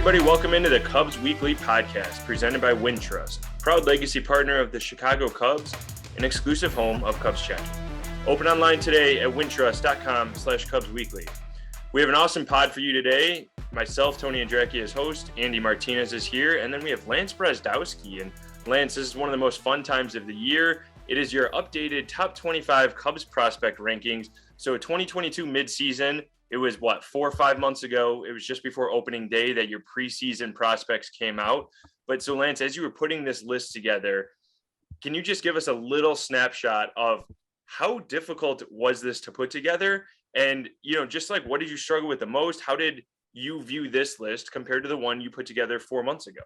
everybody. Welcome into the Cubs Weekly Podcast, presented by Wintrust, proud legacy partner of the Chicago Cubs, an exclusive home of Cubs Chapter. Open online today at wintrust.com/Cubs Weekly. We have an awesome pod for you today. Myself, Tony Andracki, as host. Andy Martinez is here. And then we have Lance Brozdowski. And Lance, this is one of the most fun times of the year. It is your updated top 25 Cubs prospect rankings. So 2022 midseason, it was 4 or 5 months ago. It was just before opening day that your preseason prospects came out. But so Lance, as you were putting this list together, can you just give us a little snapshot of how difficult was this to put together? And, just like, what did you struggle with the most? How did you view this list compared to the one you put together 4 months ago?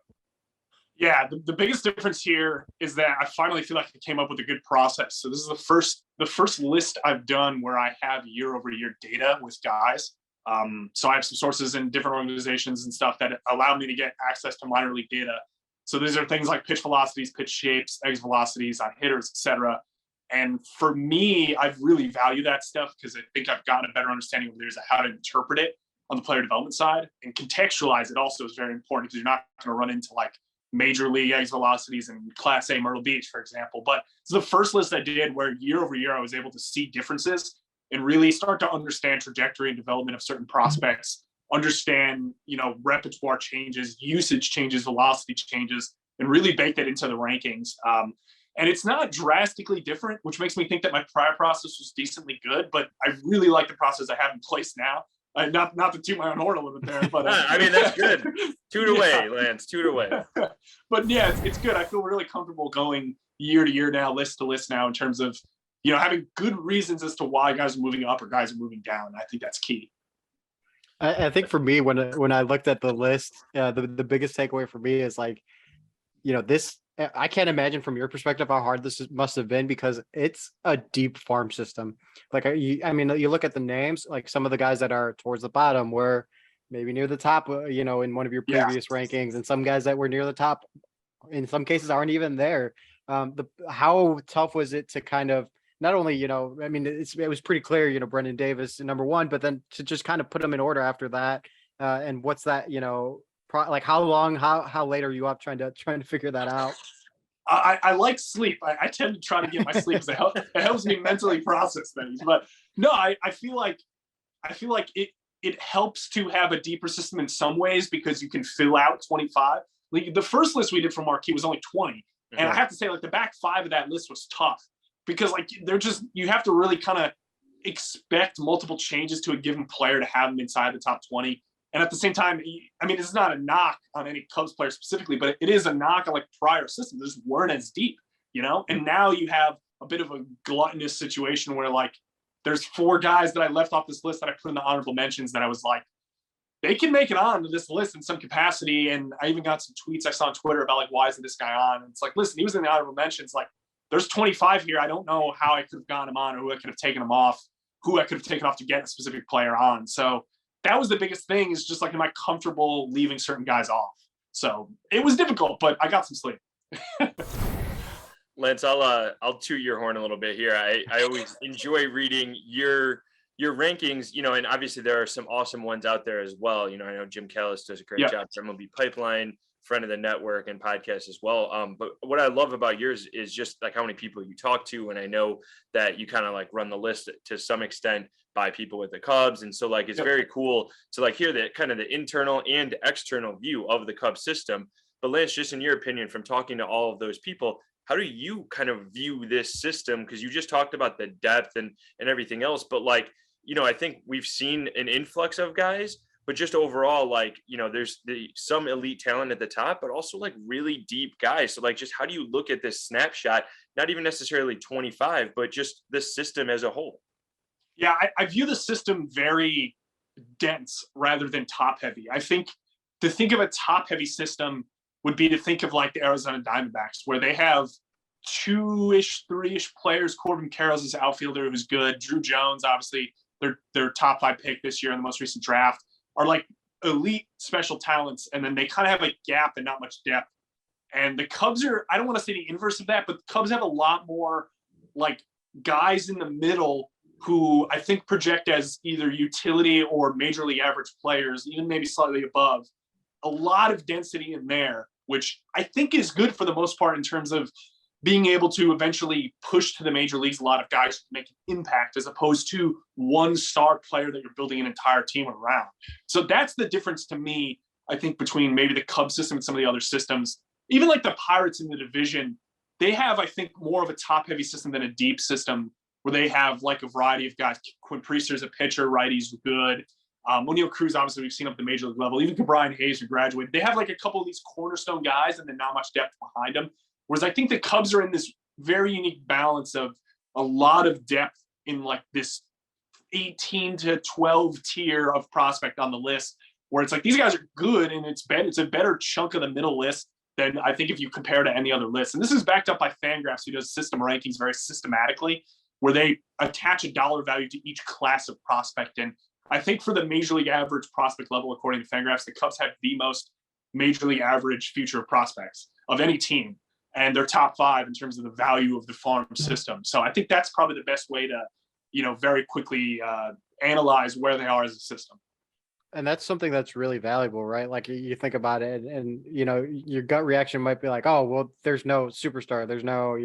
Yeah, the biggest difference here is that I finally feel like I came up with a good process. So this is the first list I've done where I have year-over-year data with guys. So I have some sources in different organizations and stuff that allow me to get access to minor league data. So these are things like pitch velocities, pitch shapes, exit velocities on hitters, etc. And for me, I've really valued that stuff because I think I've gotten a better understanding of how to interpret it on the player development side, and contextualize it also is very important because you're not going to run into like major league exit velocities in Class A Myrtle Beach, for example. But it's the first list I did where year over year I was able to see differences and really start to understand trajectory and development of certain prospects, understand, repertoire changes, usage changes, velocity changes, and really bake that into the rankings. And it's not drastically different, which makes me think that my prior process was decently good, but I really like the process I have in place now. Not to toot my own horn a little bit there, but I mean, that's good. Toot away, Lance. Toot away. But yeah, it's good. I feel really comfortable going year to year now, list to list now, in terms of having good reasons as to why guys are moving up or guys are moving down. I think that's key. I think for me, when I looked at the list, the biggest takeaway for me is like, this. I can't imagine from your perspective how hard this must have been because it's a deep farm system. Like, you look at the names, like some of the guys that are towards the bottom were maybe near the top, in one of your previous rankings, and some guys that were near the top, in some cases, aren't even there. How tough was it to kind of not only, it was pretty clear, Brendan Davis number one, but then to just kind of put them in order after that. And what's that, like how long, how late are you up trying to figure that out? I like sleep. I tend to try to get my sleep because it helps me mentally process things. But no, I feel like it helps to have a deeper system in some ways because you can fill out 25. Like the first list we did for Marquez was only 20. Mm-hmm. And I have to say, like, the back five of that list was tough because like you have to really kind of expect multiple changes to a given player to have them inside the top 20. And at the same time, it's not a knock on any Cubs player specifically, but it is a knock on like prior systems. They just weren't as deep, And now you have a bit of a gluttonous situation where like there's 4 guys that I left off this list that I put in the honorable mentions that I was like, they can make it on to this list in some capacity. And I even got some tweets I saw on Twitter about like, why isn't this guy on? And it's like, listen, he was in the honorable mentions. Like, there's 25 here. I don't know how I could have gotten him on or who I could have taken him off, who I could have taken off to get a specific player on. So that was the biggest thing, is just like, am I comfortable leaving certain guys off? So it was difficult, but I got some sleep. Lance, I'll toot your horn a little bit here. I always enjoy reading your rankings, and obviously there are some awesome ones out there as well. I know Jim Callis does a great job for MLB Pipeline, friend of the network and podcast as well. But what I love about yours is just like how many people you talk to. And I know that you kind of like run the list to some extent by people with the Cubs. And so like, it's very cool to like hear the kind of the internal and external view of the Cubs system. But Lance, just in your opinion, from talking to all of those people, how do you kind of view this system? Because you just talked about the depth and everything else, but like, I think we've seen an influx of guys, but just overall, like, there's some elite talent at the top, but also like really deep guys. So like, just how do you look at this snapshot, not even necessarily 25, but just the system as a whole? Yeah, I view the system very dense rather than top heavy. I think to think of a top heavy system would be to think of like the Arizona Diamondbacks, where they have 2-ish, 3-ish players. Corbin Carroll's this outfielder who's good. Drew Jones, obviously, their top 5 pick this year in the most recent draft, are like elite special talents. And then they kind of have a gap and not much depth. And the Cubs are, I don't want to say the inverse of that, but the Cubs have a lot more like guys in the middle who I think project as either utility or major league average players, even maybe slightly above, a lot of density in there, which I think is good for the most part in terms of being able to eventually push to the major leagues a lot of guys who make an impact, as opposed to one star player that you're building an entire team around. So that's the difference to me, I think, between maybe the Cubs system and some of the other systems. Even like the Pirates in the division, they have, I think, more of a top-heavy system than a deep system, where they have like a variety of guys. Quinn Priester's a pitcher, righties good. O'Neill Cruz, obviously, we've seen up the major league level. Even Brian Hayes, who graduated. They have like a couple of these cornerstone guys and then not much depth behind them. Whereas I think the Cubs are in this very unique balance of a lot of depth in like this 18 to 12 tier of prospect on the list, where it's like these guys are good, and it's a better chunk of the middle list than I think if you compare to any other list. And this is backed up by Fangraphs, who does system rankings very systematically, where they attach a dollar value to each class of prospect. And I think for the major league average prospect level, according to Fangraphs, the Cubs have the most major league average future prospects of any team, and they're top 5 in terms of the value of the farm system. So I think that's probably the best way to, very quickly analyze where they are as a system. And that's something that's really valuable, right? Like you think about it, and your gut reaction might be like, oh, well, there's no superstar, there's no,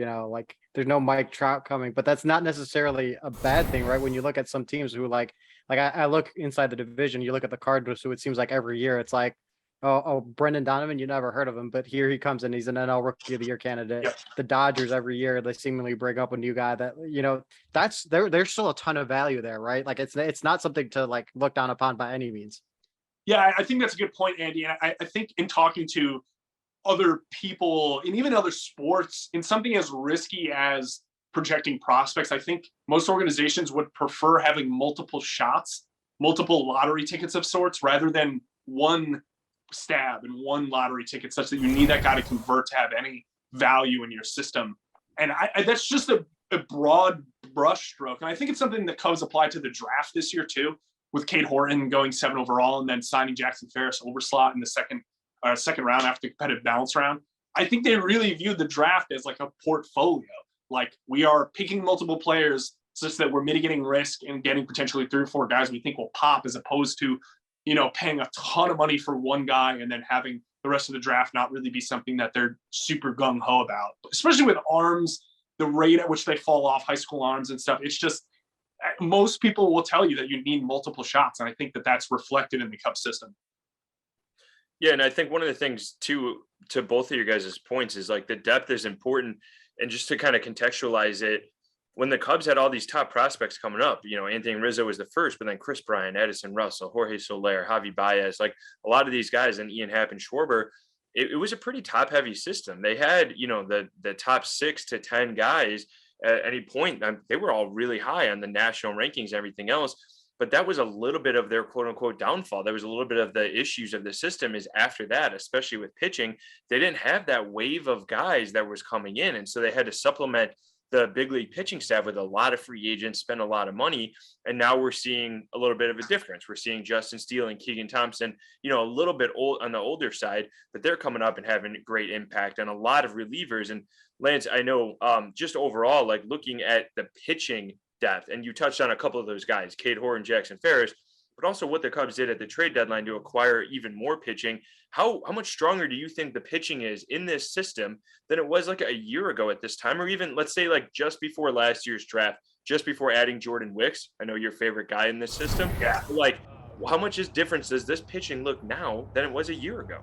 there's no Mike Trout coming, but that's not necessarily a bad thing, right? When you look at some teams who like I look inside the division, you look at the Cardinals, who it seems like every year it's like, oh, Brendan Donovan, you never heard of him, but here he comes and he's an NL Rookie of the Year candidate. Yep. The Dodgers, every year they seemingly bring up a new guy that, that's there's still a ton of value there, right? Like it's not something to like look down upon by any means. Yeah, I think that's a good point, Andy. And I think in talking to other people and even other sports, in something as risky as projecting prospects, I think most organizations would prefer having multiple shots, multiple lottery tickets of sorts, rather than one stab and one lottery ticket, such that you need that guy to convert to have any value in your system. And I that's just a broad brush stroke. And I think it's something the Cubs applied to the draft this year too, with Cade Horton going 7 overall and then signing Jackson Ferris overslot in the second round after the competitive balance round. I think they really viewed the draft as like a portfolio. Like, we are picking multiple players such that we're mitigating risk and getting potentially 3 or 4 guys we think will pop, as opposed to, paying a ton of money for one guy and then having the rest of the draft not really be something that they're super gung-ho about. Especially with arms, the rate at which they fall off, high school arms and stuff. It's just, most people will tell you that you need multiple shots. And I think that that's reflected in the Cubs system. Yeah. And I think one of the things to both of your guys' points is like the depth is important. And just to kind of contextualize it, when the Cubs had all these top prospects coming up, Anthony Rizzo was the first, but then Chris Bryant, Addison Russell, Jorge Soler, Javi Baez, like a lot of these guys, and Ian Happ and Schwarber, it was a pretty top heavy system. They had, the top 6 to 10 guys at any point. They were all really high on the national rankings and everything else. But that was a little bit of their quote unquote downfall. There was a little bit of the issues of the system is after that, especially with pitching, they didn't have that wave of guys that was coming in. And so they had to supplement the big league pitching staff with a lot of free agents, spend a lot of money. And now we're seeing a little bit of a difference. We're seeing Justin Steele and Keegan Thompson, a little bit old on the older side, but they're coming up and having great impact, and a lot of relievers. And Lance, I know just overall, like looking at the pitching depth, and you touched on a couple of those guys, Cade Horton, Jackson Ferris, but also what the Cubs did at the trade deadline to acquire even more pitching. How much stronger do you think the pitching is in this system than it was like a year ago at this time, or even let's say like just before last year's draft, just before adding Jordan Wicks? I know your favorite guy in this system. Yeah. Like, how much difference does this pitching look now than it was a year ago?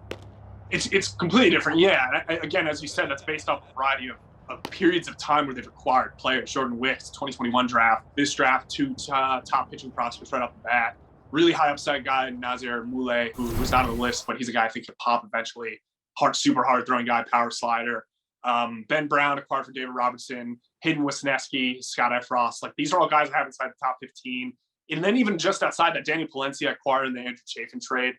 It's completely different. Yeah. Again, as you said, that's based off a variety of periods of time where they've acquired players. Jordan Wicks, 2021 draft, this draft, 2 top pitching prospects right off the bat. Really high upside guy, Nazir Moulay, who was not on the list, but he's a guy I think could pop eventually. Super hard throwing guy, power slider. Ben Brown acquired for David Robertson, Hayden Wisniewski, Scott Efros. Like, these are all guys I have inside the top 15. And then even just outside that, Danny Palencia acquired in the Andrew Chafin trade.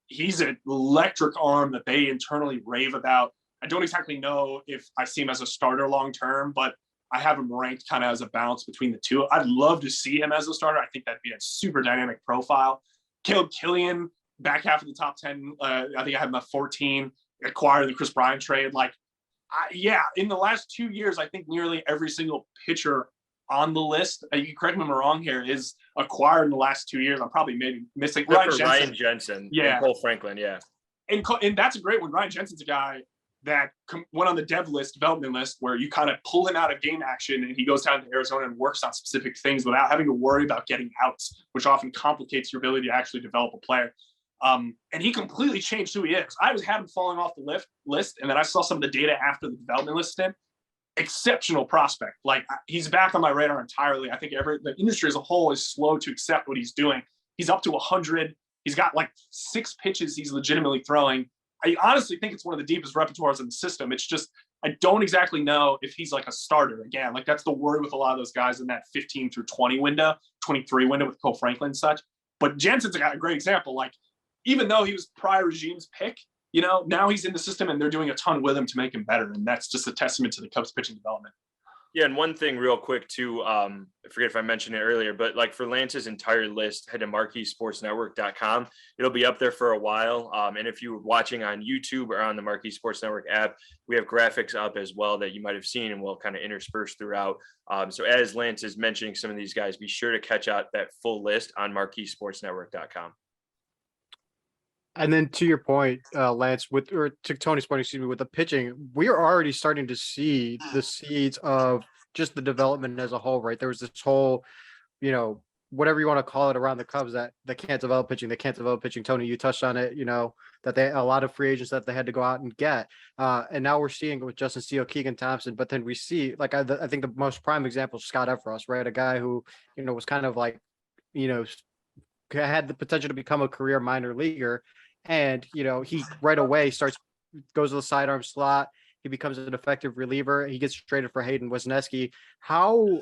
He's an electric arm that they internally rave about. I don't exactly know if I see him as a starter long-term, but I have him ranked kind of as a balance between the two. I'd love to see him as a starter. I think that'd be a super dynamic profile. Caleb Kilian, back half of the top 10. I think I have him at 14, acquired the Chris Bryant trade. Like, in the last 2 years, I think nearly every single pitcher on the list, you can correct me if I'm wrong here, is acquired in the last 2 years. I'm probably maybe missing Ryan Jensen. Yeah. And Kohl Franklin. Yeah. And that's a great one. Ryan Jensen's a guy that went on the development list, where you kind of pull him out of game action and he goes down to Arizona and works on specific things without having to worry about getting outs, which often complicates your ability to actually develop a player. And he completely changed who he is. I had him falling off the list, and then I saw some of the data after the development list. Exceptional prospect. Like, he's back on my radar entirely. I think the industry as a whole is slow to accept what he's doing. He's up to 100. He's got like 6 pitches he's legitimately throwing. I honestly think it's one of the deepest repertoires in the system. It's just, I don't exactly know if he's like a starter again. Like, that's the worry with a lot of those guys in that 15 through 20 window, 23 window with Kohl Franklin and such. But Jensen's a great example. Like, even though he was prior regime's pick, now he's in the system and they're doing a ton with him to make him better. And that's just a testament to the Cubs pitching development. Yeah, and one thing real quick too, I forget if I mentioned it earlier, but like for Lance's entire list, head to MarqueeSportsNetwork.com. It'll be up there for a while. And if you're watching on YouTube or on the Marquee Sports Network app, we have graphics up as well that you might have seen, and we'll kind of intersperse throughout. So as Lance is mentioning some of these guys, be sure to catch out that full list on MarqueeSportsNetwork.com. And then to your point, Lance, to Tony's point, excuse me, with the pitching, we are already starting to see the seeds of just the development as a whole, right? There was this whole, whatever you want to call it around the Cubs that can't develop pitching. They can't develop pitching. Tony, you touched on it, that a lot of free agents that they had to go out and get. And now we're seeing it with Justin Steele, Keegan Thompson, but then we see, like, I think the most prime example is Scott Efros, right? A guy who, was kind of like, had the potential to become a career minor leaguer. And, he right away goes to the sidearm slot. He becomes an effective reliever. He gets traded for Hayden Wesneski. How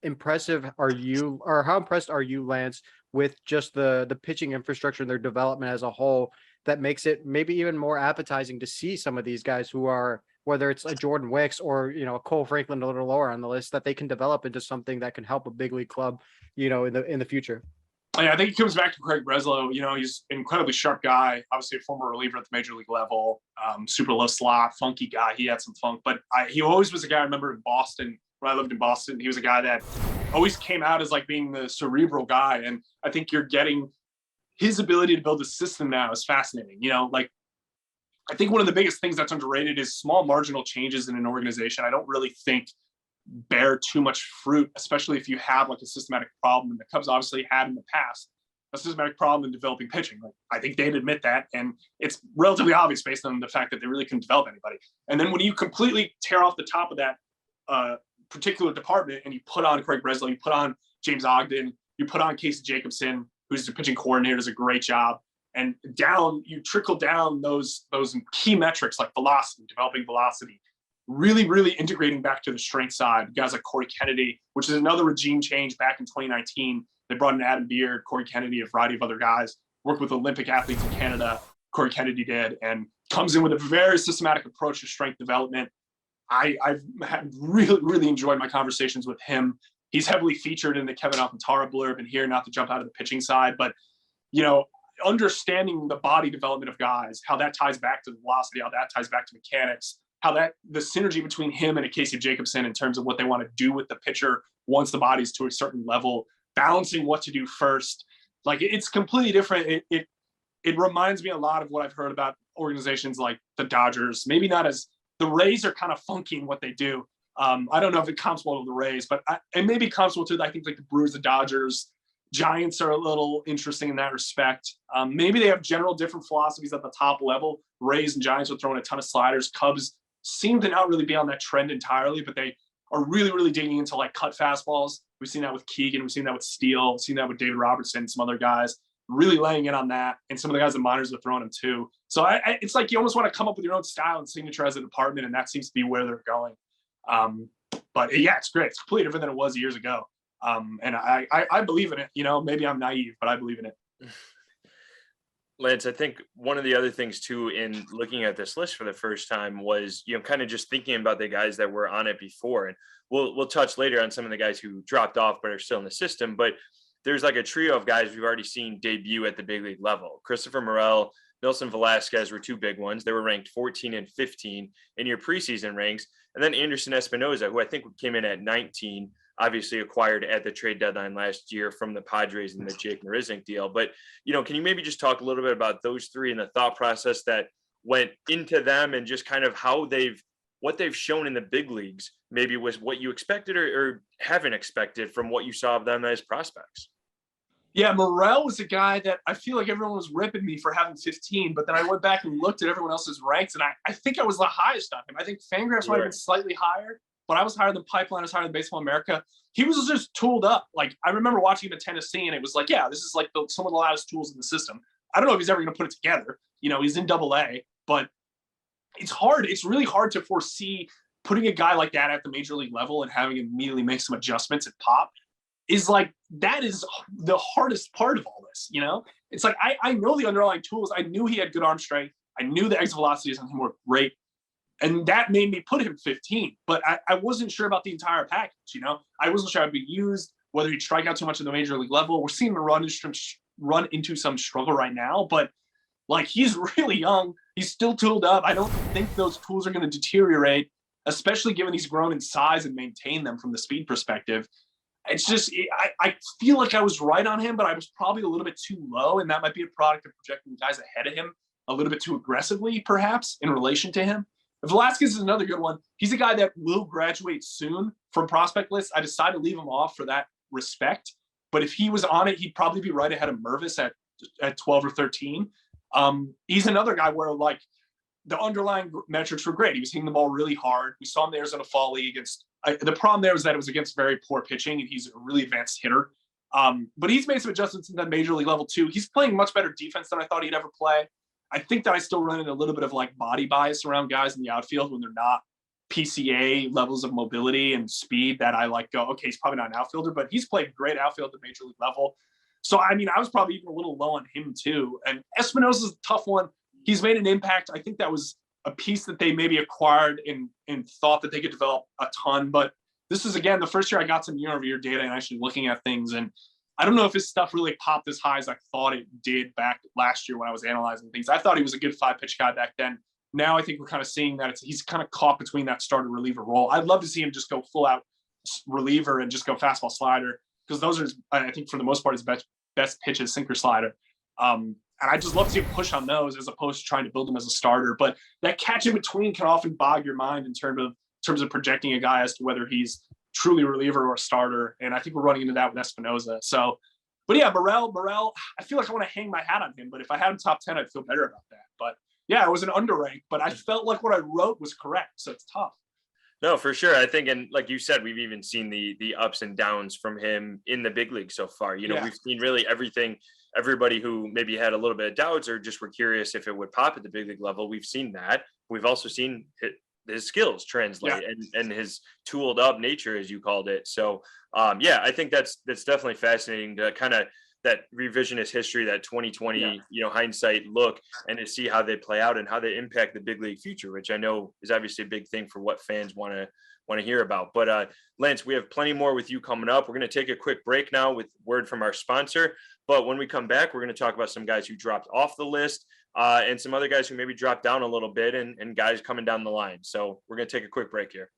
impressed are you, Lance, with just the pitching infrastructure and their development as a whole that makes it maybe even more appetizing to see some of these guys who are, whether it's a Jordan Wicks or, a Kohl Franklin a little lower on the list, that they can develop into something that can help a big league club, in the future? I think it comes back to Craig Breslow. He's an incredibly sharp guy, obviously a former reliever at the major league level, super low slot, funky guy. He had some funk, but he always was a guy I remember in Boston. When I lived in Boston, he was a guy that always came out as like being the cerebral guy. And I think you're getting his ability to build a system now is fascinating. I think one of the biggest things that's underrated is small marginal changes in an organization. I don't really think bear too much fruit, especially if you have like a systematic problem. And the Cubs obviously had in the past a systematic problem in developing pitching. Like, I think they'd admit that, and it's relatively obvious based on the fact that they really couldn't develop anybody. And then when you completely tear off the top of that particular department and you put on Craig Breslow, you put on James Ogden, you put on Casey Jacobson, who's the pitching coordinator, does a great job. And you trickle down those key metrics like velocity, developing velocity, really, really integrating back to the strength side. Guys like Corey Kennedy, which is another regime change back in 2019. They brought in Adam Beard, Corey Kennedy, a variety of other guys, worked with Olympic athletes in Canada. Corey Kennedy did, and comes in with a very systematic approach to strength development. I've really, really enjoyed my conversations with him. He's heavily featured in the Kevin Alcantara blurb and here, not to jump out of the pitching side, but, understanding the body development of guys, how that ties back to velocity, how that ties back to mechanics, how the synergy between him and a Casey Jacobson in terms of what they want to do with the pitcher once the body's to a certain level, balancing what to do first. Like, it's completely different. It reminds me a lot of what I've heard about organizations like the Dodgers. Maybe not as the Rays are kind of funky in what they do. I don't know if it comes well to the Rays, but and maybe it comes well to, I think, like the Brewers, the Dodgers. Giants are a little interesting in that respect. Maybe they have general different philosophies at the top level. Rays and Giants are throwing a ton of sliders. Cubs seem to not really be on that trend entirely, but they are really, really digging into like cut fastballs. We've seen that with Keegan. We've seen that with Steele. We've seen that with David Robertson, some other guys really laying in on that. And some of the guys in minors are throwing them too. So it's like you almost want to come up with your own style and signature as a department. And that seems to be where they're going. But yeah, it's great. It's completely different than it was years ago. And I believe in it. Maybe I'm naive, but I believe in it. Lance, I think one of the other things too in looking at this list for the first time was, kind of just thinking about the guys that were on it before. And we'll touch later on some of the guys who dropped off but are still in the system. But there's like a trio of guys we've already seen debut at the big league level. Christopher Morel, Nelson Velazquez were two big ones. They were ranked 14 and 15 in your preseason ranks. And then Anderson Espinoza, who I think came in at 19. obviously acquired at the trade deadline last year from the Padres in the Jake Marisnick deal. But, can you maybe just talk a little bit about those three and the thought process that went into them and just kind of what they've shown in the big leagues, maybe was what you expected or haven't expected from what you saw of them as prospects? Yeah, Morel was a guy that I feel like everyone was ripping me for having 15, but then I went back and looked at everyone else's ranks, and I think I was the highest on him. I think Fangraphs might have been slightly higher, but I was higher than Pipeline, I was higher than Baseball America. He was just tooled up. Like, I remember watching him at Tennessee, and it was like, yeah, this is like some of the loudest tools in the system. I don't know if he's ever going to put it together. He's in AA, but it's hard. It's really hard to foresee putting a guy like that at the major league level and having him immediately make some adjustments and pop. Is like, that is the hardest part of all this, It's like, I know the underlying tools. I knew he had good arm strength. I knew the exit velocities on him were great. And that made me put him 15. But I wasn't sure about the entire package, I wasn't sure I'd be used, whether he'd strike out too much at the major league level. We're seeing him run into some struggle right now. But, like, he's really young. He's still tooled up. I don't think those tools are going to deteriorate, especially given he's grown in size and maintained them from the speed perspective. It's just, I feel like I was right on him, but I was probably a little bit too low, and that might be a product of projecting guys ahead of him a little bit too aggressively, perhaps, in relation to him. Velazquez is another good one. He's a guy that will graduate soon from prospect lists. I decided to leave him off for that respect, but if he was on it, he'd probably be right ahead of Mervis at 12 or 13. He's another guy where, like, the underlying metrics were great. He was hitting the ball really hard. We saw him in the Arizona Fall League against. The problem there was that it was against very poor pitching, and he's a really advanced hitter. But he's made some adjustments in the major league level too. He's playing much better defense than I thought he'd ever play. I think that I still run into a little bit of like body bias around guys in the outfield when they're not PCA levels of mobility and speed that I like go, okay, he's probably not an outfielder, but he's played great outfield at the major league level. So, I mean, I was probably even a little low on him too. And Espinoza's a tough one. He's made an impact. I think that was a piece that they maybe acquired and thought that they could develop a ton. But this is, again, the first year I got some year-over-year data and actually looking at things. And I don't know if his stuff really popped as high as I thought it did back last year when I was analyzing things. I thought he was a good 5-pitch guy back then. Now I think we're kind of seeing that he's kind of caught between that starter reliever role. I'd love to see him just go full out reliever and just go fastball slider, because those are, I think, for the most part, his best pitches, sinker slider. And I just love to see him push on those as opposed to trying to build him as a starter. But that catch in between can often bog your mind in terms of projecting a guy as to whether he's truly a reliever or a starter. And I think we're running into that with Espinoza. So, but yeah, Morel, I feel like I want to hang my hat on him, but if I had him top 10, I'd feel better about that. But yeah, it was an underrank, but I felt like what I wrote was correct. So it's tough. No, for sure. I think, and like you said, we've even seen the ups and downs from him in the big league so far. We've seen really everything. Everybody who maybe had a little bit of doubts or just were curious if it would pop at the big league level, we've seen that. We've also seen his skills translate and his tooled up nature, as you called it. So, I think that's definitely fascinating to kind of that revisionist history, that 2020, hindsight look, and to see how they play out and how they impact the big league future, which I know is obviously a big thing for what fans want to hear about. But Lance, we have plenty more with you coming up. We're going to take a quick break now with word from our sponsor. But when we come back, we're going to talk about some guys who dropped off the list and some other guys who maybe dropped down a little bit and guys coming down the line. So we're going to take a quick break here.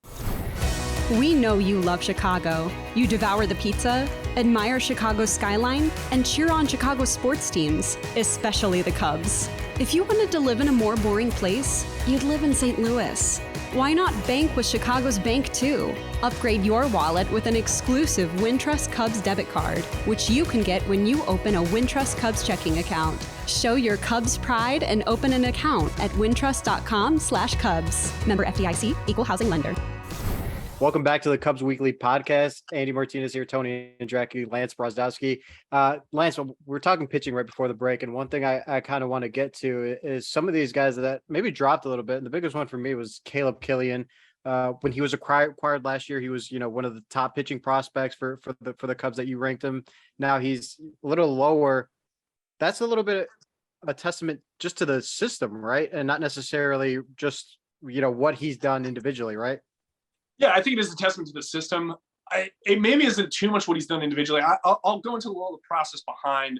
We know you love Chicago. You devour the pizza, admire Chicago's skyline, and cheer on Chicago sports teams, especially the Cubs. If you wanted to live in a more boring place, you'd live in St. Louis. Why not bank with Chicago's bank too? Upgrade your wallet with an exclusive Wintrust Cubs debit card, which you can get when you open a Wintrust Cubs checking account. Show your Cubs pride and open an account at wintrust.com/Cubs. Member FDIC, equal housing lender. Welcome back to the Cubs Weekly Podcast. Andy Martinez here, Tony Andracki, Lance Brozdowski. Lance, we're talking pitching right before the break, and one thing I kind of want to get to is some of these guys that maybe dropped a little bit. And the biggest one for me was Caleb Kilian. When he was acquired last year, he was one of the top pitching prospects for the Cubs that you ranked him. Now he's a little lower. That's a little bit a testament just to the system, right? And not necessarily just what he's done individually, right? Yeah, I think it is a testament to the system. It maybe isn't too much what he's done individually. I'll go into a little the process behind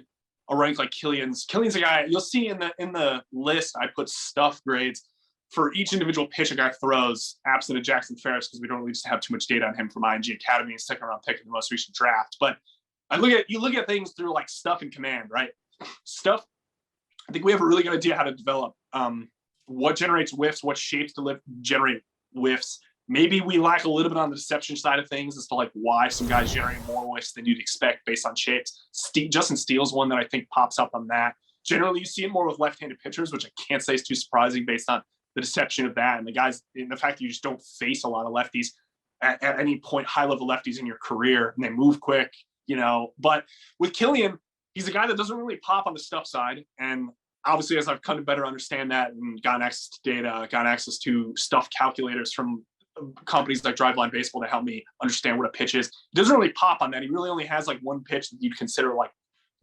a rank like Kilian's. Kilian's a guy you'll see in the list. I put stuff grades for each individual pitch a guy throws, absent of Jackson Ferris, because we don't really just have too much data on him from ING Academy and second round pick in the most recent draft. But you look at things through like stuff and command, right? Stuff, I think we have a really good idea how to develop what generates whiffs, what shapes to generate whiffs. Maybe we lack a little bit on the deception side of things as to like why some guys generate more whiffs than you'd expect based on shapes. Justin Steele's one that I think pops up on that. Generally, you see it more with left-handed pitchers, which I can't say is too surprising based on the deception of that and the fact that you just don't face a lot of lefties at any point, high-level lefties in your career, and they move quick, But with Kilian, he's a guy that doesn't really pop on the stuff side. And obviously, as I've come to better understand that and gotten access to data, gotten access to stuff calculators from companies like Driveline Baseball to help me understand what a pitch is, he doesn't really pop on that. He really only has like one pitch that you'd consider like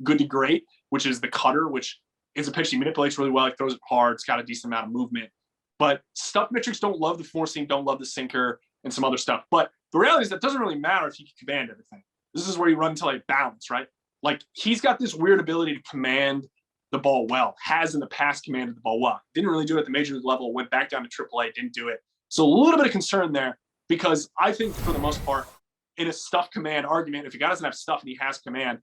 good to great, which is the cutter, which is a pitch he manipulates really well. He throws it hard. It's got a decent amount of movement. But stuff metrics don't love the four seam, don't love the sinker, and some other stuff. But the reality is that doesn't really matter if you can command everything. This is where you run into like balance, right? Like he's got this weird ability to command the ball well, has in the past commanded the ball well. Didn't really do it at the major league level, went back down to AAA, didn't do it. So a little bit of concern there because I think for the most part, in a stuff command argument, if a guy doesn't have stuff and he has command,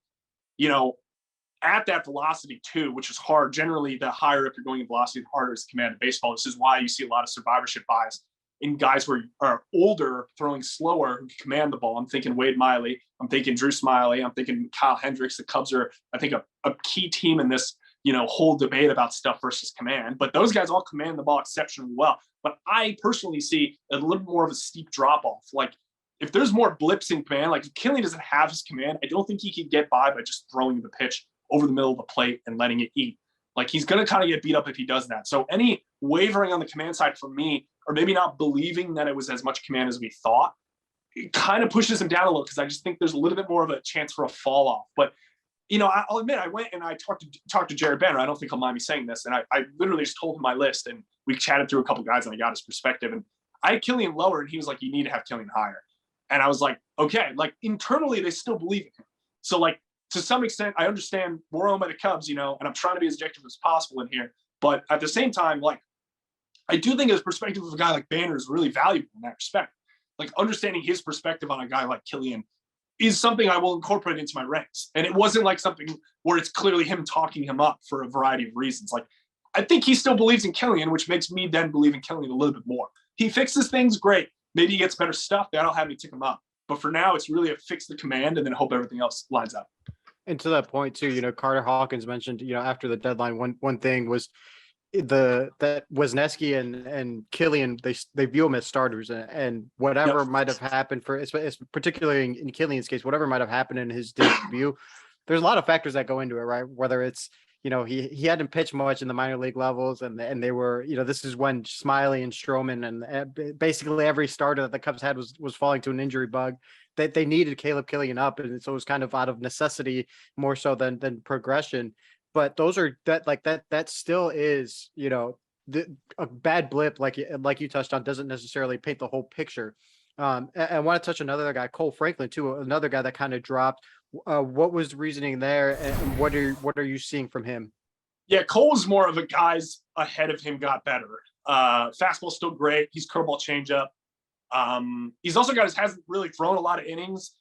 at that velocity too, which is hard. Generally, the higher up you're going in velocity, the harder is command in baseball. This is why you see a lot of survivorship bias in guys who are older, throwing slower, who can command the ball. I'm thinking Wade Miley. I'm thinking Drew Smiley. I'm thinking Kyle Hendricks. The Cubs are, I think, a key team in this, whole debate about stuff versus command. But those guys all command the ball exceptionally well. But I personally see a little more of a steep drop-off. Like, if there's more blips in command, like if Kilian doesn't have his command, I don't think he could get by just throwing the pitch over the middle of the plate and letting it eat. Like he's going to kind of get beat up if he does that. So any wavering on the command side for me, or maybe not believing that it was as much command as we thought, it kind of pushes him down a little because I just think there's a little bit more of a chance for a fall off. But, I'll admit I went and I talked to Jared Banner. I don't think he'll mind me saying this. And I literally just told him my list and we chatted through a couple guys and I got his perspective. And I had Kilian lower and he was like, you need to have Kilian higher. And I was like, okay, like internally they still believe in him. So like, to some extent, I understand we're owned by the Cubs, and I'm trying to be as objective as possible in here. But at the same time, like, I do think his perspective of a guy like Banner is really valuable in that respect. Like, understanding his perspective on a guy like Kilian is something I will incorporate into my ranks. And it wasn't like something where it's clearly him talking him up for a variety of reasons. Like, I think he still believes in Kilian, which makes me then believe in Kilian a little bit more. He fixes things, great. Maybe he gets better stuff. That'll have me tick him up. But for now, it's really a fix the command and then hope everything else lines up. And to that point too, Carter Hawkins mentioned, after the deadline, one thing was that Wisniewski and Kilian, they view them as starters, and whatever might have happened particularly in Kilian's case, whatever might have happened in his debut, there's a lot of factors that go into it, right? Whether it's, he hadn't pitched much in the minor league levels, and they were, this is when Smiley and Stroman and basically every starter that the Cubs had was falling to an injury bug. They needed Caleb Kilian up, and so it was kind of out of necessity more so than progression. But that still is, a bad blip, like you touched on, doesn't necessarily paint the whole picture. I want to touch another guy, Kohl Franklin, too, another guy that kind of dropped. What was the reasoning there, and what are you seeing from him? Yeah, Cole's more of a guys ahead of him got better. Fastball's still great. He's curveball changeup. He's also hasn't really thrown a lot of innings,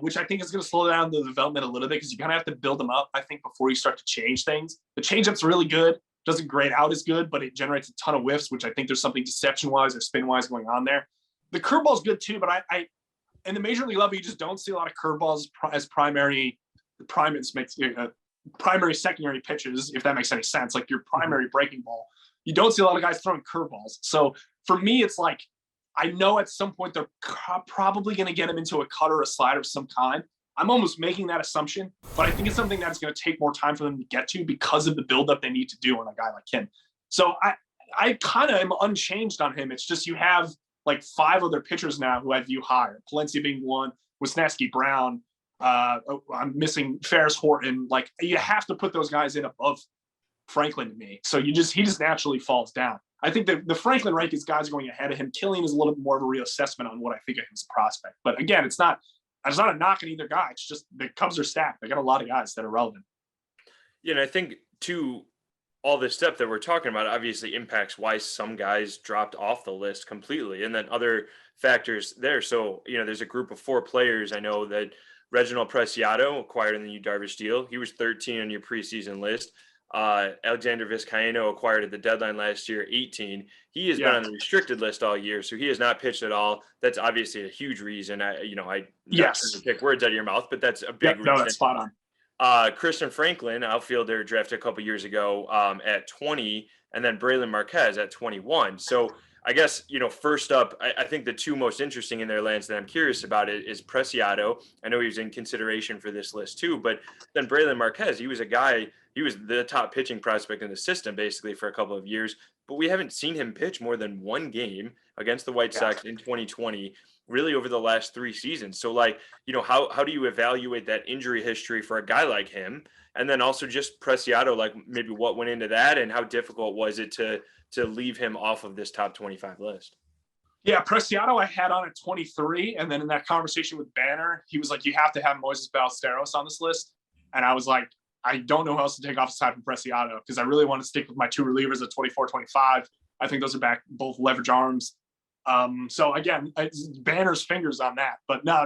which I think is going to slow down the development a little bit because you kind of have to build them up, I think, before you start to change things. The changeup's really good. Doesn't grade out as good, but it generates a ton of whiffs, which I think there's something deception-wise or spin-wise going on there. The curveball's good too, but I in the major league level, you just don't see a lot of curveballs as primary secondary pitches, if that makes any sense. Like your primary breaking ball, you don't see a lot of guys throwing curveballs. So for me, it's like, I know at some point they're probably going to get him into a cutter or a slider of some kind. I'm almost making that assumption, but I think it's something that's going to take more time for them to get to because of the buildup they need to do on a guy like him. So I kind of am unchanged on him. It's just you have like 5 other pitchers now who I view higher. Palencia being one, Wisniewski, Brown. I'm missing Ferris, Horton. Like you have to put those guys in above Franklin to me. So he just naturally falls down. I think that the Franklin rank is guys going ahead of him. Kilian is a little bit more of a reassessment on what I think of him as a prospect. But again, it's not a knock on either guy. It's just the Cubs are stacked. They got a lot of guys that are relevant. Yeah, and I think too, all this stuff that we're talking about obviously impacts why some guys dropped off the list completely, and then other factors there. So, there's a group of 4 players I know that Reginald Preciado, acquired in the Yu Darvish deal. He was 13 on your preseason list. Alexander Vizcaíno, acquired at the deadline last year, 18. He has been on the restricted list all year, so he has not pitched at all. That's obviously a huge reason. I'm not trying to pick words out of your mouth, but that's a big reason. No, that's spot on. Christopher Franklin, outfielder, drafted a couple years ago at 20, and then Brailyn Marquez at 21. So I guess, first up, I think the 2 most interesting in their lands that I'm curious about is Preciado. I know he was in consideration for this list too, but then Brailyn Marquez, he was the top pitching prospect in the system basically for a couple of years, but we haven't seen him pitch more than 1 game against the White Sox in 2020, really over the last 3 seasons. So how do you evaluate that injury history for a guy like him? And then also just Preciado, maybe what went into that and how difficult was it to leave him off of this top 25 list? Yeah, Preciado I had on at 23. And then in that conversation with Banner, he was like, you have to have Moises Ballesteros on this list. And I was like, I don't know who else to take off aside from Preciado because I really want to stick with my 2 relievers at 24, 25. I think those are back both leverage arms. So again, it's Banner's fingers on that, but no.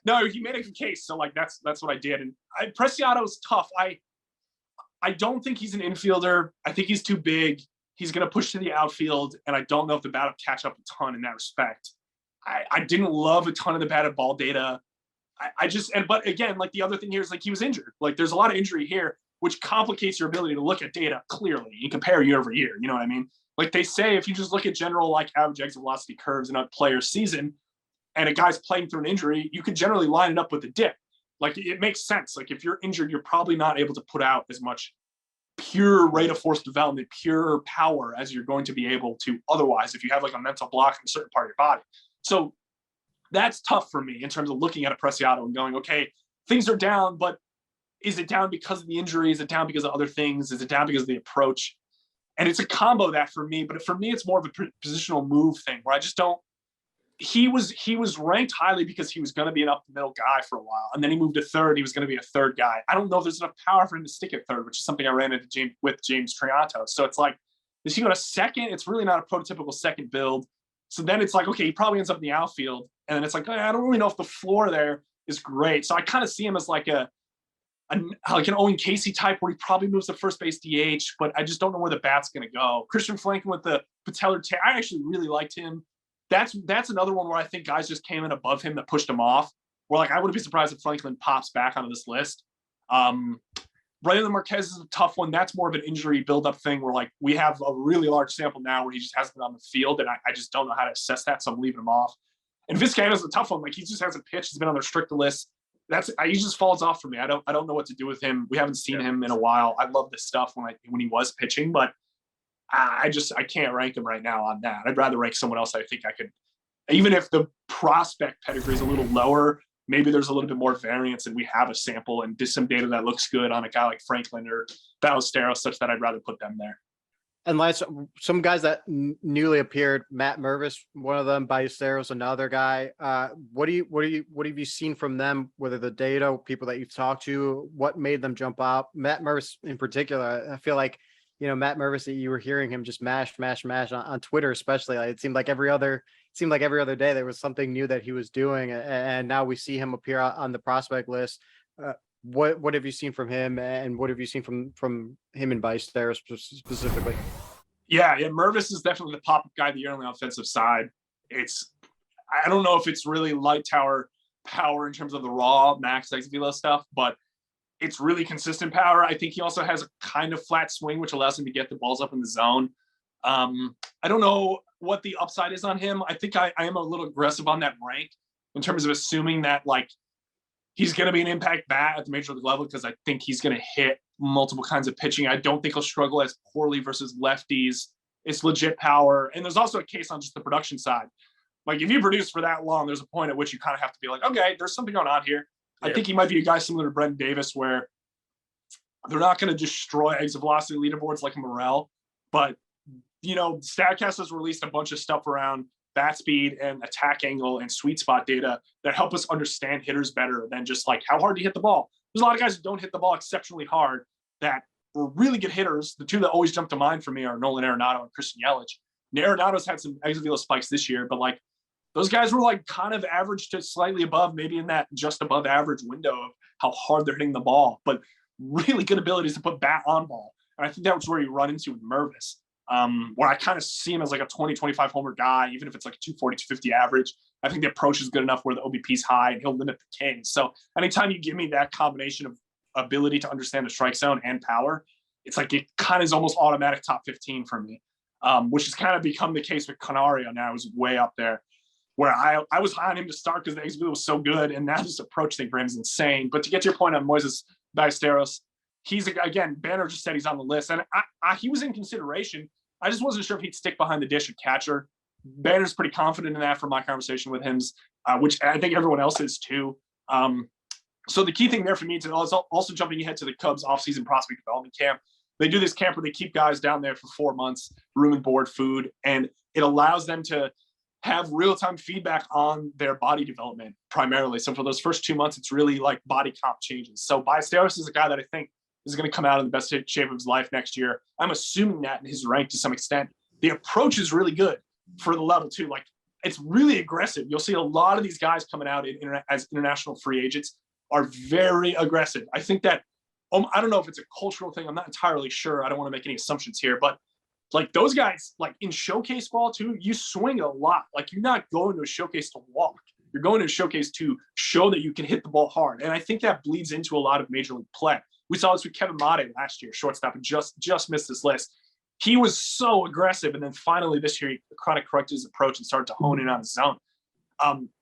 No, he made a good case. So that's what I did. And Preciado is tough. I don't think he's an infielder. I think he's too big. He's going to push to the outfield. And I don't know if the bat will catch up a ton in that respect. I didn't love a ton of the batted ball data. But again, the other thing here is he was injured. There's a lot of injury here, which complicates your ability to look at data clearly and compare year over year. You know what I mean? They say, if you just look at general average exit velocity curves in a player's season and a guy's playing through an injury, you can generally line it up with a dip. It makes sense. If you're injured, you're probably not able to put out as much pure rate of force development, pure power as you're going to be able to otherwise if you have a mental block in a certain part of your body. So that's tough for me in terms of looking at a Preciado and going, okay, things are down, but is it down because of the injury? Is it down because of other things? Is it down because of the approach? And it's a combo that for me, but for me, it's more of a positional move thing where I just don't, he was ranked highly because he was going to be an up the middle guy for a while. And then he moved to third. He was going to be a third guy. I don't know if there's enough power for him to stick at third, which is something I ran into James Trianto. So it's does he go to second? It's really not a prototypical second build. So then it's okay, he probably ends up in the outfield. And then it's I don't really know if the floor there is great. So I kind of see him as an Owen Casey type where he probably moves to first base DH, but I just don't know where the bat's going to go. Christopher Franklin with the patellar tear, I actually really liked him. That's another one where I think guys just came in above him that pushed him off. Where I wouldn't be surprised if Franklin pops back onto this list. Brailyn Marquez is a tough one. That's more of an injury buildup thing where we have a really large sample now where he just hasn't been on the field, and I just don't know how to assess that, so I'm leaving him off. And Vizcaíno is a tough one. He just hasn't pitched. He's been on the restricted list. He just falls off for me. I don't know what to do with him. We haven't seen him in a while. I love this stuff when he was pitching, but I can't rank him right now on that. I'd rather rank someone else. I think I could, even if the prospect pedigree is a little lower, maybe there's a little bit more variance and we have a sample and some data that looks good on a guy like Franklin or Ballesteros, such that I'd rather put them there. And some guys that newly appeared, Matt Mervis, one of them, Ballesteros, another guy. What have you seen from them? Whether the data, people that you've talked to, what made them jump out? Matt Mervis in particular, I feel Matt Mervis, that you were hearing him just mash on Twitter, especially. It seemed like every other day there was something new that he was doing, and now we see him appear on the prospect list. What have you seen from him, and what have you seen from him and Ballesteros specifically? Yeah, Mervis is definitely the pop-up guy of the year on the offensive side. I don't know if it's really light tower power in terms of the raw max exit velo stuff, but it's really consistent power. I think he also has a kind of flat swing, which allows him to get the balls up in the zone. I don't know what the upside is on him. I think I am a little aggressive on that rank in terms of assuming that he's going to be an impact bat at the major league level, because I think he's going to hit multiple kinds of pitching. I don't think he'll struggle as poorly versus lefties. It's legit power. And there's also a case on just the production side. If you produce for that long, there's a point at which you kind of have to be okay, there's something going on here. Yeah. I think he might be a guy similar to Brendan Davis, where they're not going to destroy exit velocity leaderboards like Morel, but Statcast has released a bunch of stuff around bat speed and attack angle and sweet spot data that help us understand hitters better than just how hard do you hit the ball. There's a lot of guys who don't hit the ball exceptionally hard that really good hitters. The two that always jump to mind for me are Nolan Arenado and Christian Yelich. Arenado's had some exit velo spikes this year, but like those guys were like kind of average to slightly above, maybe in that just above average window of how hard they're hitting the ball, but really good abilities to put bat on ball. And I think that was where you run into with Mervis, where I kind of see him as like a 20, 25 homer guy, even if it's like a 240, 250 average. I think the approach is good enough where the OBP is high and he'll limit the Kings. So anytime you give me that combination of ability to understand the strike zone and power, it's like it kind of is almost automatic top 15 for me, which has kind of become the case with Canario now, is way up there, where I was high on him to start because the exit velo was so good, and now this approach thing for him is insane. But to get to your point on Moises Ballesteros, he's, again, Banner just said he's on the list, and he was in consideration. I just wasn't sure if he'd stick behind the dish at catcher. Banner's pretty confident in that from my conversation with him, which I think everyone else is too. So the key thing there for me is also jumping ahead to the Cubs offseason prospect development camp. They do this camp where they keep guys down there for 4 months, room and board, food, and it allows them to have real-time feedback on their body development primarily. So for those first 2 months, it's really like body comp changes. So Ballesteros is a guy that I think is going to come out in the best shape of his life next year. I'm assuming that in his rank to some extent. The approach is really good for the level too. Like, it's really aggressive. You'll see a lot of these guys coming out as international free agents are very aggressive. I think that, I don't know if it's a cultural thing. I'm not entirely sure. I don't want to make any assumptions here, but like those guys, like in showcase ball too, you swing a lot. Like, you're not going to a showcase to walk. You're going to a showcase to show that you can hit the ball hard. And I think that bleeds into a lot of major league play. We saw this with Kevin Made last year, shortstop, and just missed this list. He was so aggressive. And then finally this year, he chronic corrected his approach and started to hone in on his zone.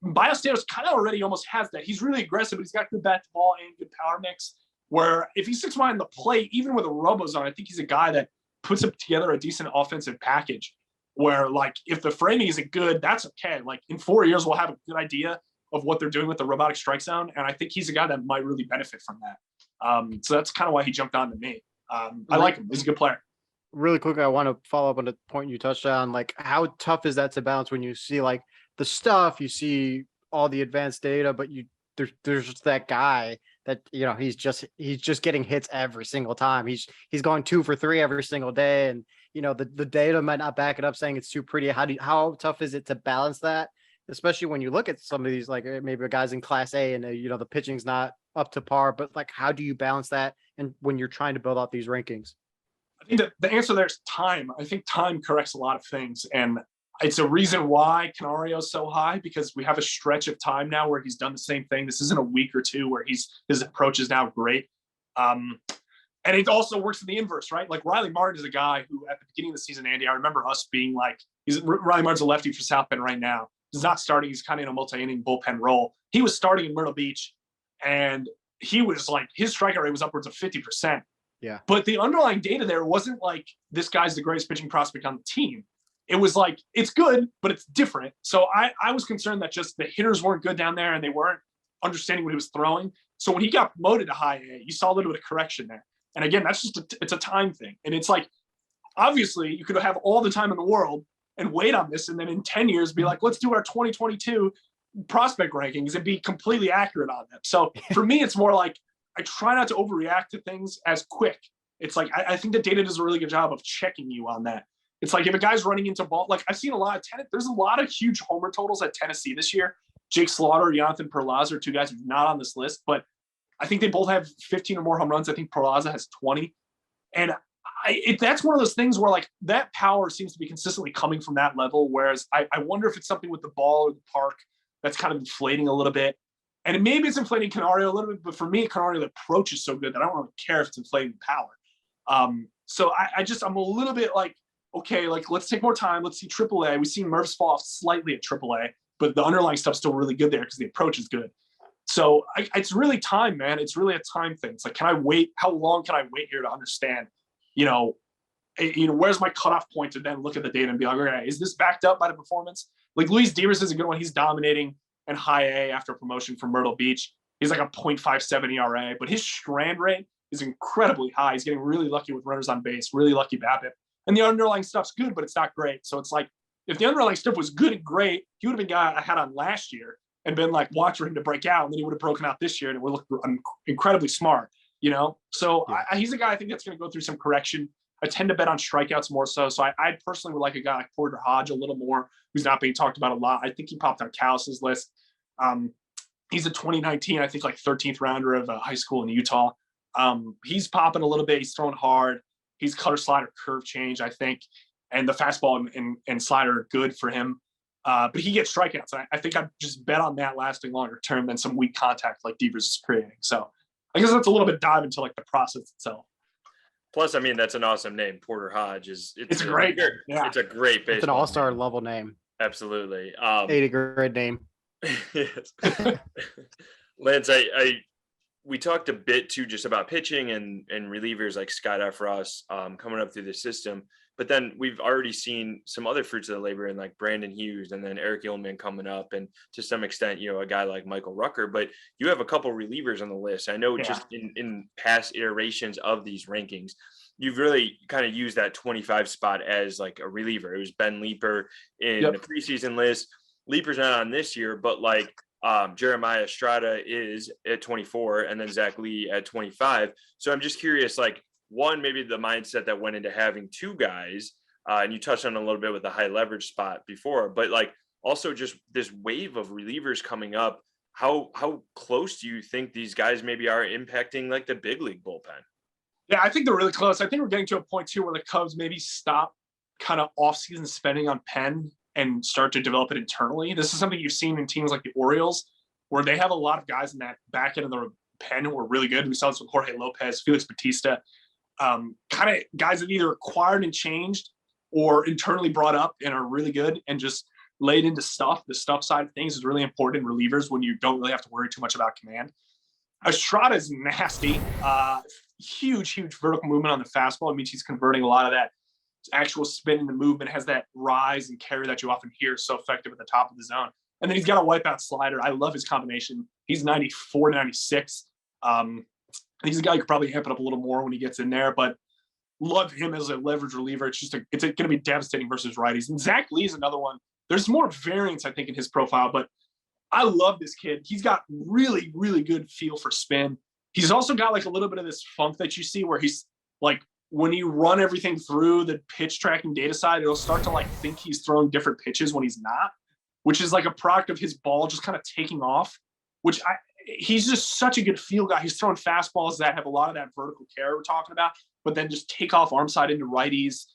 Ballesteros kind of already almost has that. He's really aggressive, but he's got good bat to ball and good power mix, where if he sits behind the plate, even with a robo zone, I think he's a guy that puts up together a decent offensive package where, like, if the framing isn't good, that's okay. Like, in 4 years, we'll have a good idea of what they're doing with the robotic strike zone. And I think he's a guy that might really benefit from that. So that's kind of why he jumped on to me. I like him. He's a good player. Really quickly, I want to follow up on the point you touched on. Like, how tough is that to balance when you see like the stuff, you see all the advanced data, but there's just that guy that, you know, he's just getting hits every single time. He's going 2 for 3 every single day. And, you know, the data might not back it up saying it's too pretty. How tough is it to balance that? Especially when you look at some of these, like maybe guys in Class A and, you know, the pitching's not up to par, but like, how do you balance that? And when you're trying to build out these rankings? I think that the answer there is time. I think time corrects a lot of things. And it's a reason why Canario is so high, because we have a stretch of time now where he's done the same thing. This isn't a week or two where his approach is now great. And it also works in the inverse, right? Like, Riley Martin is a guy who at the beginning of the season, Andy, I remember us being like, Riley Martin's a lefty for South Bend right now. He's not starting. He's kind of in a multi-inning bullpen role. He was starting in Myrtle Beach, and he was like, his strikeout rate was upwards of 50%. Yeah. But the underlying data there wasn't like, this guy's the greatest pitching prospect on the team. It was like, it's good, but it's different. So I was concerned that just the hitters weren't good down there and they weren't understanding what he was throwing. So when he got promoted to high A, you saw a little bit of correction there. And again, that's just it's a time thing. And it's like, obviously you could have all the time in the world and wait on this. And then in 10 years, be like, let's do our 2022 prospect rankings and be completely accurate on them. So for me, it's more like, I try not to overreact to things as quick. It's like, I think the data does a really good job of checking you on that. It's like, if a guy's running into ball, like I've seen a lot of there's a lot of huge homer totals at Tennessee this year. Jake Slaughter, Jonathan Perlaza are two guys who's not on this list, but I think they both have 15 or more home runs. I think Perlaza has 20. And that's one of those things where like that power seems to be consistently coming from that level. Whereas I wonder if it's something with the ball or the park that's kind of inflating a little bit. And maybe it's inflating Canario a little bit, but for me, Canario, the approach is so good that I don't really care if it's inflating the power. So I'm a little bit like, okay, like let's take more time. Let's see AAA. We've seen Mervis fall off slightly at AAA, but the underlying stuff's still really good there because the approach is good. So it's really time, man. It's really a time thing. It's like, can I wait? How long can I wait here to understand, where's my cutoff point to then look at the data and be like, okay, is this backed up by the performance? Like Luis Devers is a good one. He's dominating in high A after promotion from Myrtle Beach. He's like a 0.57 ERA, but his strand rate is incredibly high. He's getting really lucky with runners on base, really lucky BABIP. And the underlying stuff's good, but it's not great. So it's like, if the underlying stuff was good and great, he would have been a guy I had on last year and been like, watch for him to break out. And then he would have broken out this year and it would look incredibly smart. So Yeah. he's a guy I think that's going to go through some correction. I tend to bet on strikeouts more so. So I personally would like a guy like Porter Hodge a little more, who's not being talked about a lot. I think he popped on Callis's list. He's a 2019, I think, like 13th rounder of high school in Utah. He's popping a little bit. He's throwing hard. He's cutter, slider, curve change, I think. And the fastball and slider are good for him. But he gets strikeouts. I think I'd just bet on that lasting longer term than some weak contact like Devers is creating. So I guess that's a little bit dive into like the process itself. Plus, I mean, that's an awesome name. Porter Hodge it's a great name. Yeah. It's a great baseball. It's an all-star name. level name. Absolutely. 80 great name. Yes. Lance, we talked a bit too just about pitching and relievers like Scott Efros coming up through the system. But then we've already seen some other fruits of the labor in like Brandon Hughes and then Eric Illman coming up, and to some extent, a guy like Michael Rucker. But you have a couple relievers on the list. I know just in past iterations of these rankings, you've really kind of used that 25 spot as like a reliever. It was Ben Leeper in the preseason list. Leeper's not on this year, but like Jeremiah Estrada is at 24 and then Zach Lee at 25. So I'm just curious, like, one, maybe the mindset that went into having two guys, and you touched on a little bit with the high leverage spot before, but like also just this wave of relievers coming up. How close do you think these guys maybe are impacting like the big league bullpen? Yeah, I think they're really close. I think we're getting to a point too where the Cubs maybe stop kind of off-season spending on pen and start to develop it internally. This is something you've seen in teams like the Orioles, where they have a lot of guys in that back end of the pen who are really good. We saw this with Jorge Lopez, Felix Bautista, kind of guys that either acquired and changed or internally brought up and are really good and just laid into stuff. The stuff side of things is really important in relievers when you don't really have to worry too much about command. Estrada is nasty. Huge vertical movement on the fastball. It means he's converting a lot of that actual spin in the movement, has that rise and carry that you often hear so effective at the top of the zone. And then he's got a wipeout slider. I love his combination. He's 94, 96. He's a guy who could probably amp it up a little more when he gets in there, but love him as a leverage reliever. It's going to be devastating versus righties. And Zach Lee is another one. There's more variance, I think, in his profile, but I love this kid. He's got really, really good feel for spin. He's also got like a little bit of this funk that you see where he's like, when you run everything through the pitch tracking data side, it'll start to like think he's throwing different pitches when he's not, which is like a product of his ball just kind of taking off, he's just such a good feel guy. He's throwing fastballs that have a lot of that vertical carry we're talking about, but then just take off arm side into righties.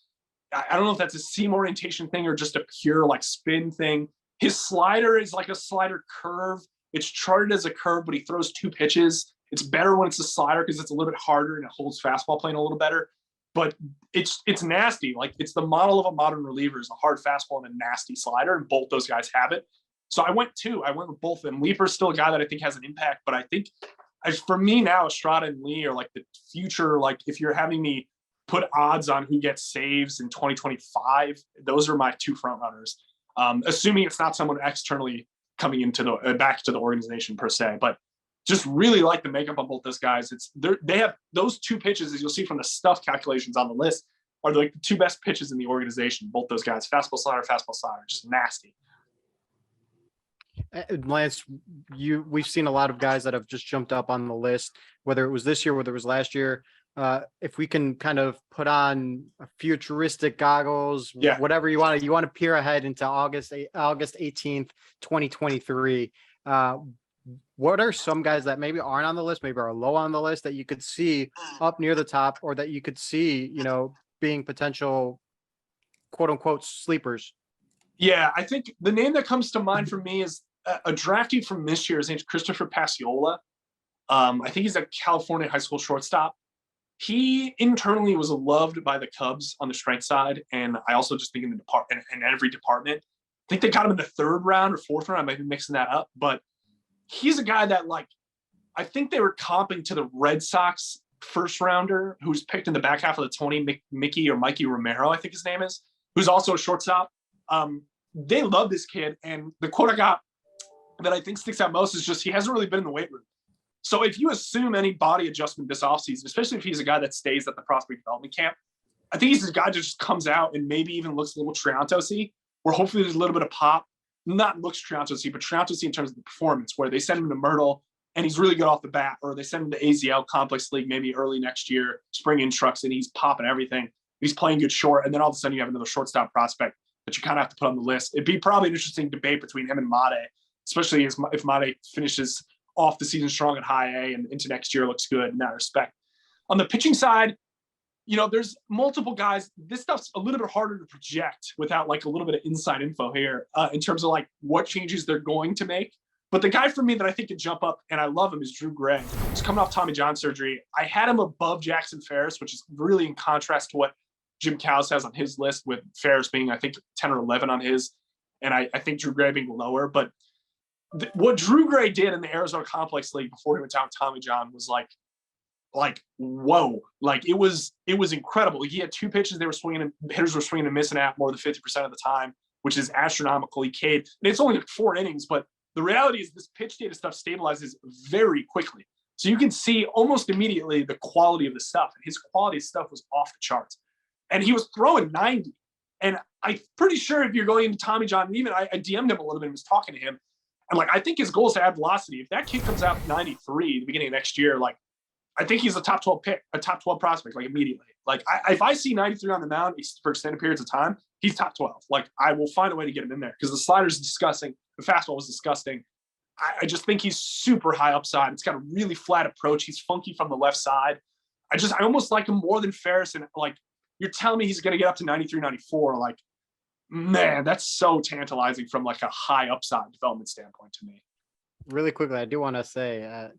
I don't know if that's a seam orientation thing or just a pure like spin thing. His slider is like a slider curve. It's charted as a curve, but he throws two pitches. It's better when it's a slider because it's a little bit harder and it holds fastball plane a little better. But it's nasty. Like it's the model of a modern reliever is a hard fastball and a nasty slider, and both those guys have it. So I went with both of them. Leeper's still a guy that I think has an impact, but I think for me now, Estrada and Lee are like the future. Like if you're having me put odds on who gets saves in 2025, those are my two front runners. Assuming it's not someone externally coming into the back to the organization per se, but just really like the makeup of both those guys. They have those two pitches, as you'll see from the stuff calculations on the list, are like the two best pitches in the organization. Both those guys, fastball slider, just nasty. Lance, we've seen a lot of guys that have just jumped up on the list, whether it was this year, whether it was last year. If we can kind of put on futuristic goggles, whatever you want to peer ahead into August 18th, 2023. What are some guys that maybe aren't on the list, maybe are low on the list that you could see up near the top, or that you could see, being potential quote unquote sleepers? Yeah, I think the name that comes to mind for me is a draftee from this year. His name's Christopher Passiola. I think he's a California high school shortstop. He internally was loved by the Cubs on the strength side, and I also just think in the department, in every department. I think they got him in the third round or fourth round. I might be mixing that up, but he's a guy that, like, I think they were comping to the Red Sox first rounder who's picked in the back half of the 20, Mikey Romero, I think his name is, who's also a shortstop. They love this kid, and the quote I got that I think sticks out most is just he hasn't really been in the weight room. So if you assume any body adjustment this offseason, especially if he's a guy that stays at the prospect development camp, I think he's a guy that just comes out and maybe even looks a little Triantos-y, where hopefully there's a little bit of pop. Not looks Triantos-y, but Triantos-y in terms of the performance, where they send him to Myrtle, and he's really good off the bat, or they send him to AZL Complex League maybe early next year, spring in trucks, and he's popping everything. He's playing good short, and then all of a sudden you have another shortstop prospect that you kind of have to put on the list. It'd be probably an interesting debate between him and Mate, especially if Mate finishes off the season strong at high A and into next year looks good in that respect. On the pitching side, there's multiple guys. This stuff's a little bit harder to project without like a little bit of inside info here in terms of like what changes they're going to make. But the guy for me that I think can jump up, and I love him, is Drew Gray. He's coming off Tommy John surgery. I had him above Jackson Ferris, which is really in contrast to what Jim Callis has on his list, with Ferris being, I think, 10 or 11 on his, and I think Drew Gray being lower. But what Drew Gray did in the Arizona Complex League before he went down with Tommy John was like whoa, like it was incredible. He had 2 pitches they were swinging, and hitters were swinging and missing at more than 50% of the time, which is astronomical. He K'd, and it's only like 4 innings, but the reality is this pitch data stuff stabilizes very quickly. So you can see almost immediately the quality of the stuff, and his quality of stuff was off the charts. And he was throwing 90. And I'm pretty sure if you're going into Tommy John, and even I DM'd him a little bit and was talking to him, and like, I think his goal is to add velocity. If that kid comes out 93 at the beginning of next year, like, I think he's a top 12 pick, a top 12 prospect, like immediately. Like, if I see 93 on the mound for extended periods of time, he's top 12. Like, I will find a way to get him in there because the slider's disgusting. The fastball was disgusting. I just think he's super high upside. It's got a really flat approach. He's funky from the left side. I almost like him more than Ferris. And like, you're telling me he's going to get up to 93, 94. Like, man, that's so tantalizing from like a high upside development standpoint to me. Really quickly, I do want to say,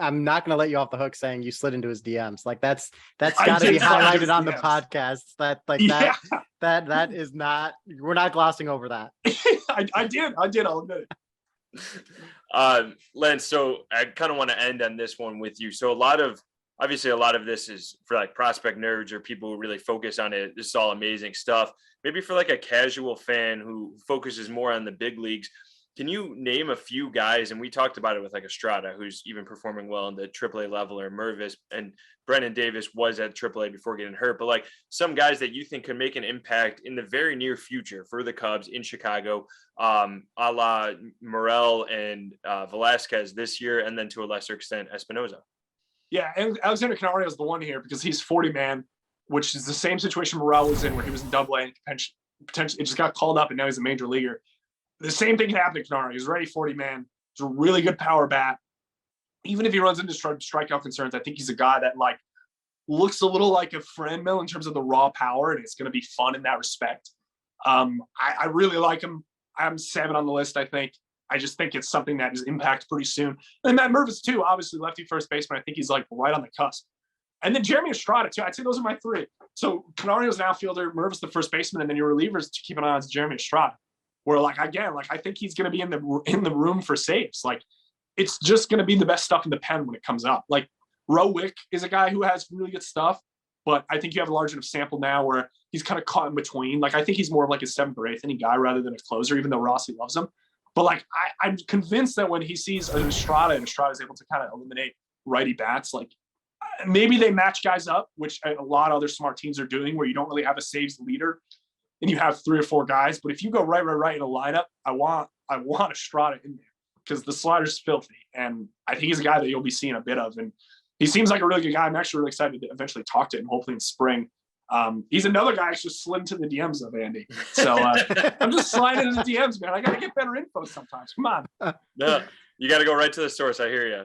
I'm not going to let you off the hook saying you slid into his DMs. Like that's got to be highlighted on the podcast. That is not, we're not glossing over that. I did. I'll admit it. Len, so I kind of want to end on this one with you. So obviously a lot of this is for like prospect nerds or people who really focus on it. This is all amazing stuff. Maybe for like a casual fan who focuses more on the big leagues, can you name a few guys? And we talked about it with like Estrada, who's even performing well in the AAA level, or Mervis, and Brennan Davis was at AAA before getting hurt. But like some guys that you think can make an impact in the very near future for the Cubs in Chicago, a la Morel and Velazquez this year, and then to a lesser extent, Espinoza. Yeah, and Alexander Canario is the one here because he's 40-man, which is the same situation Morel was in where he was in AA and potentially it just got called up and now he's a major leaguer. The same thing can happen to Canario. He's already 40-man. He's a really good power bat. Even if he runs into strikeout concerns, I think he's a guy that like looks a little like a Franmil in terms of the raw power, and it's going to be fun in that respect. I really like him. I'm 7 on the list, I think. I just think it's something that is impact pretty soon. And Matt Mervis too, obviously lefty first baseman. I think he's like right on the cusp. And then Jeremy Estrada too. I'd say those are my 3. So Canario's an outfielder, Mervis the first baseman, and then your relievers to keep an eye on is Jeremy Estrada. Where like, again, like I think he's going to be in the room for saves. Like it's just going to be the best stuff in the pen when it comes up. Like Rowick is a guy who has really good stuff, but I think you have a large enough sample now where he's kind of caught in between. Like I think he's more of like a 7th or 8th inning guy rather than a closer, even though Rossi loves him. But like I'm convinced that when he sees an Estrada and Estrada is able to kind of eliminate righty bats, like maybe they match guys up, which a lot of other smart teams are doing, where you don't really have a saves leader and you have 3 or 4 guys. But if you go right in a lineup, I want Estrada in there because the slider's filthy. And I think he's a guy that you'll be seeing a bit of. And he seems like a really good guy. I'm actually really excited to eventually talk to him, hopefully in spring. He's another guy I actually slid into the DMs of, Andy. So I'm just sliding into the DMs, man. I got to get better info sometimes. Come on. No, you got to go right to the source. I hear you.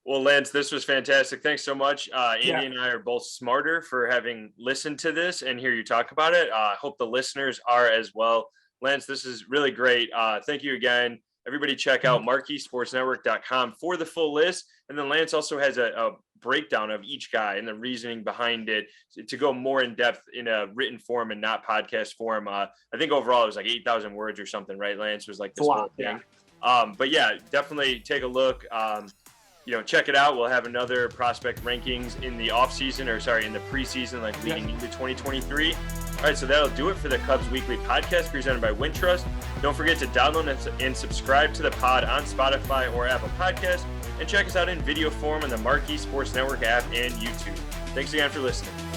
Well, Lance, this was fantastic. Thanks so much. Andy and I are both smarter for having listened to this and hear you talk about it. I hope the listeners are as well. Lance, this is really great. Thank you again. Everybody check out marquesportsnetwork.com for the full list. And then Lance also has a breakdown of each guy and the reasoning behind it to go more in depth in a written form and not podcast form. I think overall it was like 8,000 words or something, right? Lance was like this whole thing. Yeah. But yeah, definitely take a look. Check it out. We'll have another prospect rankings in the in the preseason, like leading into 2023. All right, so that'll do it for the Cubs Weekly Podcast presented by Wintrust. Don't forget to download and subscribe to the pod on Spotify or Apple Podcasts, and check us out in video form on the Marquee Sports Network app and YouTube. Thanks again for listening.